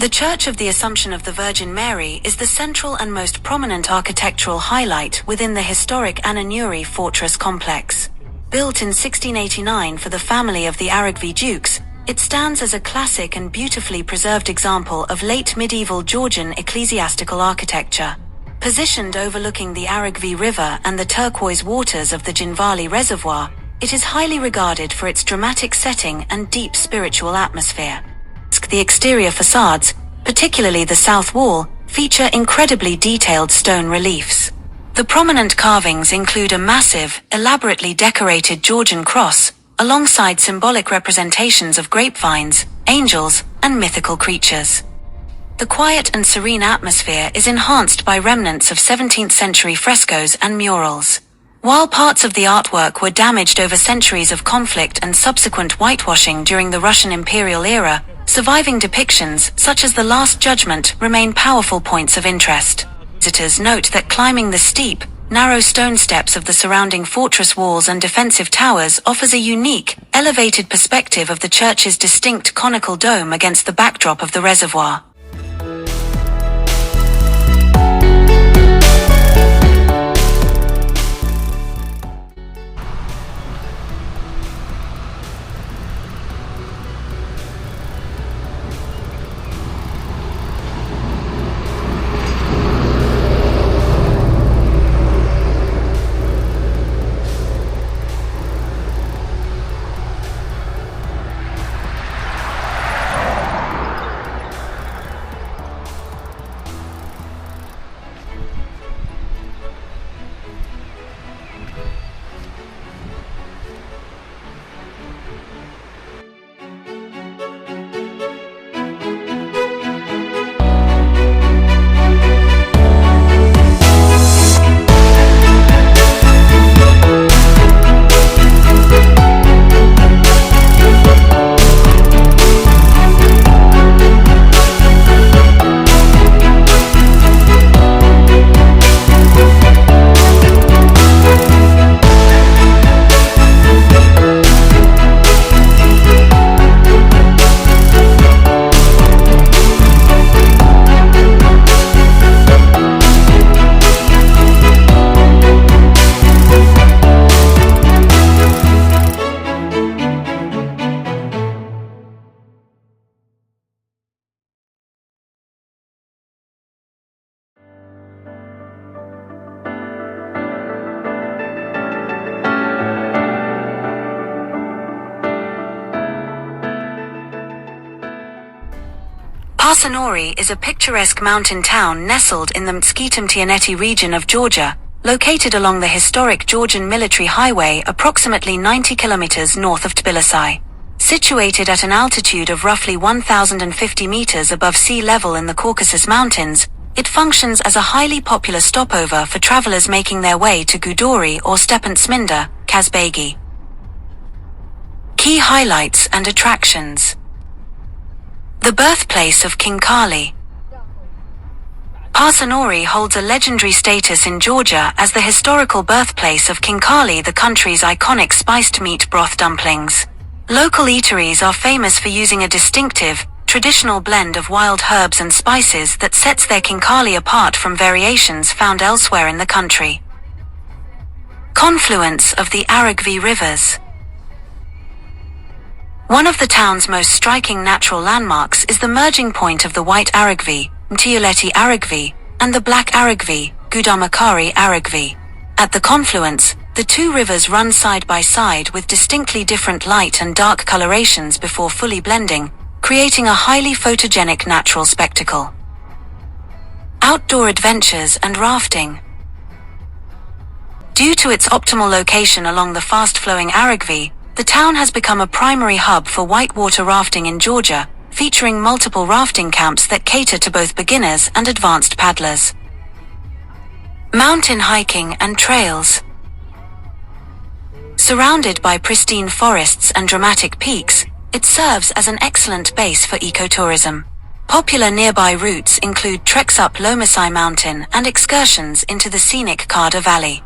The Church of the Assumption of the Virgin Mary is the central and most prominent architectural highlight within the historic Ananuri fortress complex. Built in 1689 for the family of the Aragvi dukes, it stands as a classic and beautifully preserved example of late medieval Georgian ecclesiastical architecture. Positioned overlooking the Aragvi River and the turquoise waters of the Jinvali Reservoir, it is highly regarded for its dramatic setting and deep spiritual atmosphere. The exterior facades, particularly the south wall, feature incredibly detailed stone reliefs. The prominent carvings include a massive, elaborately decorated Georgian cross, alongside symbolic representations of grapevines, angels, and mythical creatures. The quiet and serene atmosphere is enhanced by remnants of 17th century frescoes and murals. While parts of the artwork were damaged over centuries of conflict and subsequent whitewashing during the Russian imperial era, surviving depictions, such as the Last Judgment, remain powerful points of interest. Visitors note that climbing the steep, narrow stone steps of the surrounding fortress walls and defensive towers offers a unique, elevated perspective of the church's distinct conical dome against the backdrop of the reservoir. Parsanori is a picturesque mountain town nestled in the Mtsketum-Tianeti region of Georgia, located along the historic Georgian military highway approximately 90 kilometers north of Tbilisi. Situated at an altitude of roughly 1,050 meters above sea level in the Caucasus Mountains, it functions as a highly popular stopover for travelers making their way to Gudauri or Stepantsminda, Kazbegi. Key highlights and attractions. The birthplace of King Kali. Parsanori holds a legendary status in Georgia as the historical birthplace of King Kali, the country's iconic spiced meat broth dumplings. Local eateries are famous for using a distinctive, traditional blend of wild herbs and spices that sets their King Kali apart from variations found elsewhere in the country. Confluence of the Aragvi rivers. One of the town's most striking natural landmarks is the merging point of the White Aragvi, Mtiuleti Aragvi, and the Black Aragvi, Gudamakari Aragvi. At the confluence, the two rivers run side by side with distinctly different light and dark colorations before fully blending, creating a highly photogenic natural spectacle. Outdoor adventures and rafting. Due to its optimal location along the fast-flowing Aragvi, the town has become a primary hub for whitewater rafting in Georgia, featuring multiple rafting camps that cater to both beginners and advanced paddlers. Mountain hiking and trails. Surrounded by pristine forests and dramatic peaks, it serves as an excellent base for ecotourism. Popular nearby routes include treks up Lomasai Mountain and excursions into the scenic Karda Valley.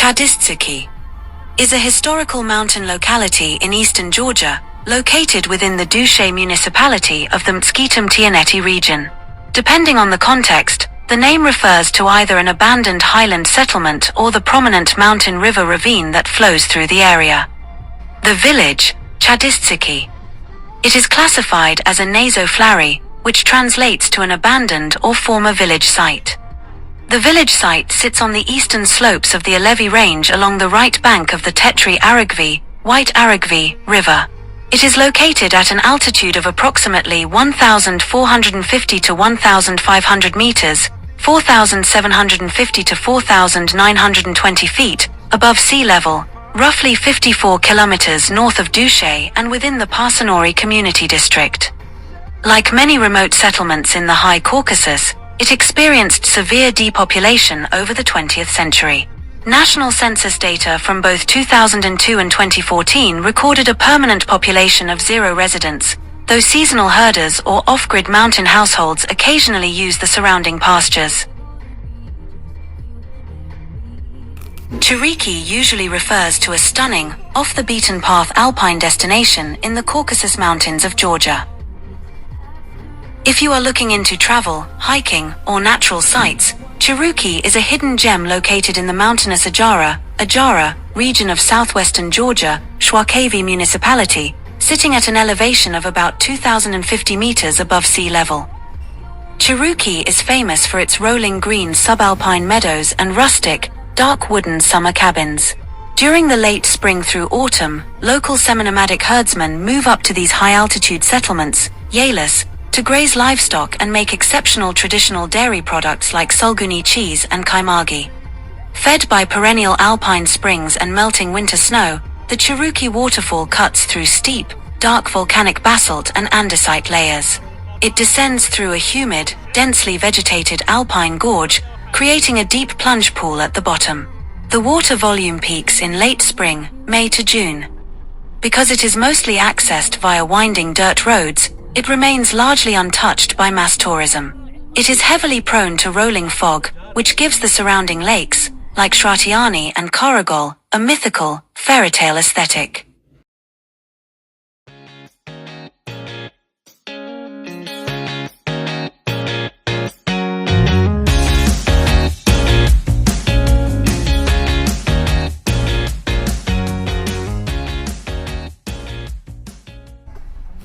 Chadistiki is a historical mountain locality in eastern Georgia, located within the Duše municipality of the Mtsketum-Tianeti region. Depending on the context, the name refers to either an abandoned highland settlement or the prominent mountain river ravine that flows through the area. The village, Chadistiki. It is classified as a nasoflary, which translates to an abandoned or former village site. The village site sits on the eastern slopes of the Alevi Range along the right bank of the Tetri Aragvi, White Aragvi, River. It is located at an altitude of approximately 1,450 to 1,500 meters, 4,750 to 4,920 feet, above sea level, roughly 54 kilometers north of Duše and within the Parsanori Community District. Like many remote settlements in the High Caucasus, it experienced severe depopulation over the 20th century. National census data from both 2002 and 2014 recorded a permanent population of 0 residents, though seasonal herders or off-grid mountain households occasionally use the surrounding pastures. Chiriki usually refers to a stunning, off-the-beaten-path alpine destination in the Caucasus Mountains of Georgia. If you are looking into travel, hiking, or natural sights, Chiriki is a hidden gem located in the mountainous Ajara region of southwestern Georgia, Shwakavi municipality, sitting at an elevation of about 2,050 meters above sea level. Chiriki is famous for its rolling green subalpine meadows and rustic, dark wooden summer cabins. During the late spring through autumn, local semi-nomadic herdsmen move up to these high-altitude settlements, yalis, to graze livestock and make exceptional traditional dairy products like sulguni cheese and kaimagi. Fed by perennial alpine springs and melting winter snow, the Chiriki waterfall cuts through steep, dark volcanic basalt and andesite layers. It descends through a humid, densely vegetated alpine gorge, creating a deep plunge pool at the bottom. The water volume peaks in late spring, May to June. Because it is mostly accessed via winding dirt roads, it remains largely untouched by mass tourism. It is heavily prone to rolling fog, which gives the surrounding lakes, like Shratiani and Korogol, a mythical, fairy tale aesthetic.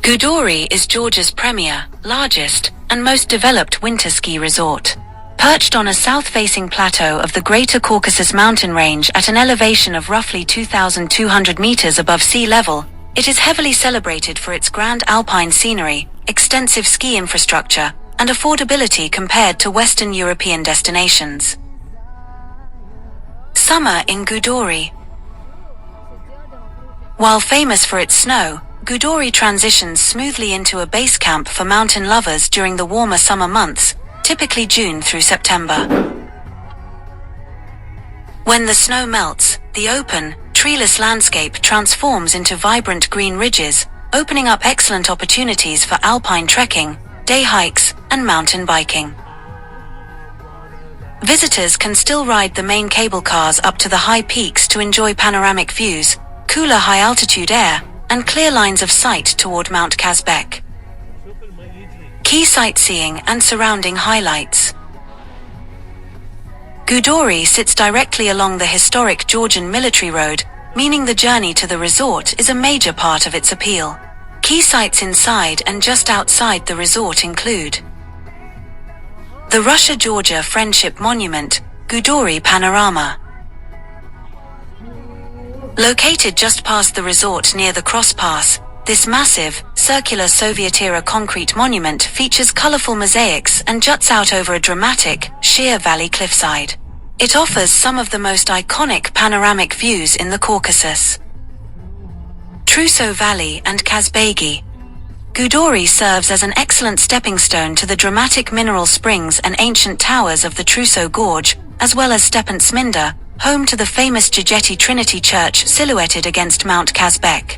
Gudauri is Georgia's premier, largest, and most developed winter ski resort. Perched on a south-facing plateau of the Greater Caucasus mountain range at an elevation of roughly 2,200 meters above sea level, it is heavily celebrated for its grand alpine scenery, extensive ski infrastructure, and affordability compared to Western European destinations. Summer in Gudauri. While famous for its snow, Gudauri transitions smoothly into a base camp for mountain lovers during the warmer summer months, typically June through September. When the snow melts, the open, treeless landscape transforms into vibrant green ridges, opening up excellent opportunities for alpine trekking, day hikes, and mountain biking. Visitors can still ride the main cable cars up to the high peaks to enjoy panoramic views, cooler high-altitude air, and clear lines of sight toward Mount Kazbek. Key sightseeing and surrounding highlights. Gudauri sits directly along the historic Georgian military road, meaning the journey to the resort is a major part of its appeal. Key sites inside and just outside the resort include the Russia-Georgia Friendship Monument, Gudauri Panorama. Located just past the resort near the Cross Pass, this massive, circular Soviet-era concrete monument features colorful mosaics and juts out over a dramatic, sheer valley cliffside. It offers some of the most iconic panoramic views in the Caucasus. Truso Valley and Kazbegi. Gudauri serves as an excellent stepping stone to the dramatic mineral springs and ancient towers of the Truso Gorge, as well as Stepan Sminda, home to the famous Gegeti Trinity Church silhouetted against Mount Kazbek.